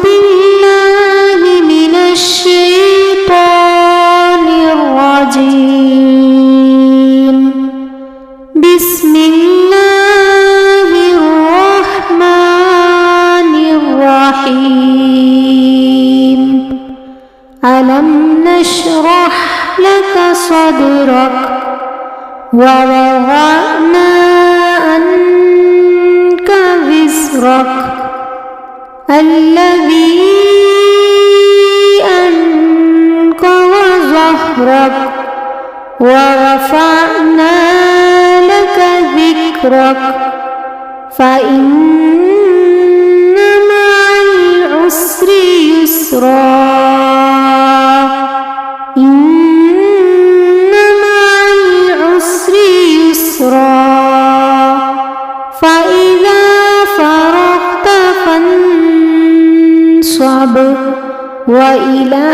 بالله من الشيطان الرجيم. بسم الله الرحمن الرحيم. ألم نشرح لك صدرك ووضعنا عنك وزرك الذي أنقض ظهرك ورفعنا لك ذكرك فإن مع العسر يسرا إن مع العسر يسرا فإذا فرغت فانصب وإلى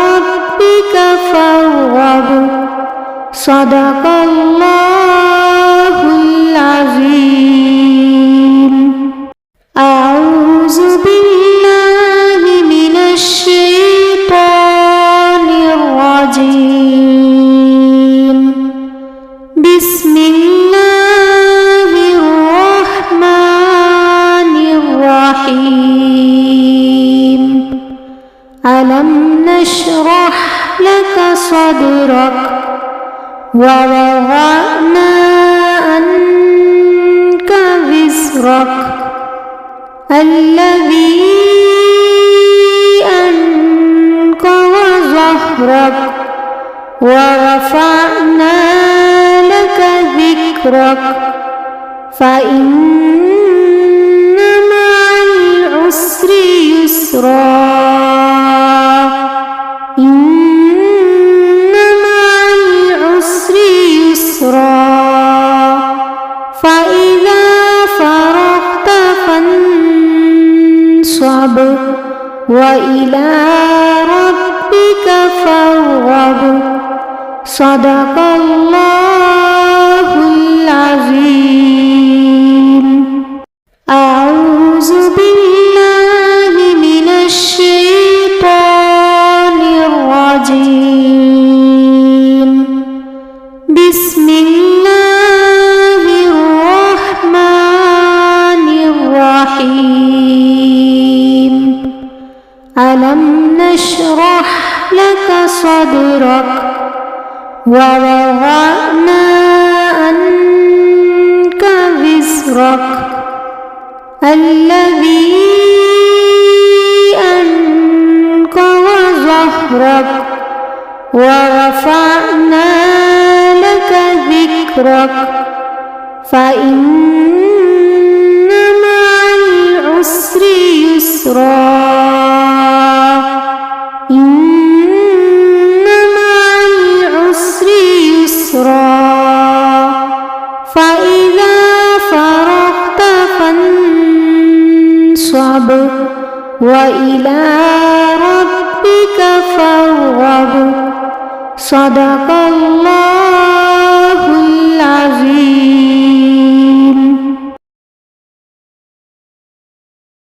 ربك فارغب. صدق الله العظيم. أعوذ بالله من الشيطان الرجيم. بسم الله الرحمن الرحيم. ألم نشرح لك صدرك ووضعنا عنك وزرك الذي أنقض ظهرك ورفعنا لك ذكرك فإن مع العسر يسرا إن مع العسر يسرا فإذا فرغت فانصب وإلى ربك فارغب. صدق الله العظيم. أعوذ بالله من الشيطان الرجيم. بسم الله الرحمن الرحيم. ألم نشرح لك صدرك ووضعنا عنك وزرك الذي أنقض ظهرك ورفعنا لك ذكرك فإن مع العسر يسرا إن مع العسر يسرا فإذا فرغت فانصب وإلى ربك فارغب. صدق الله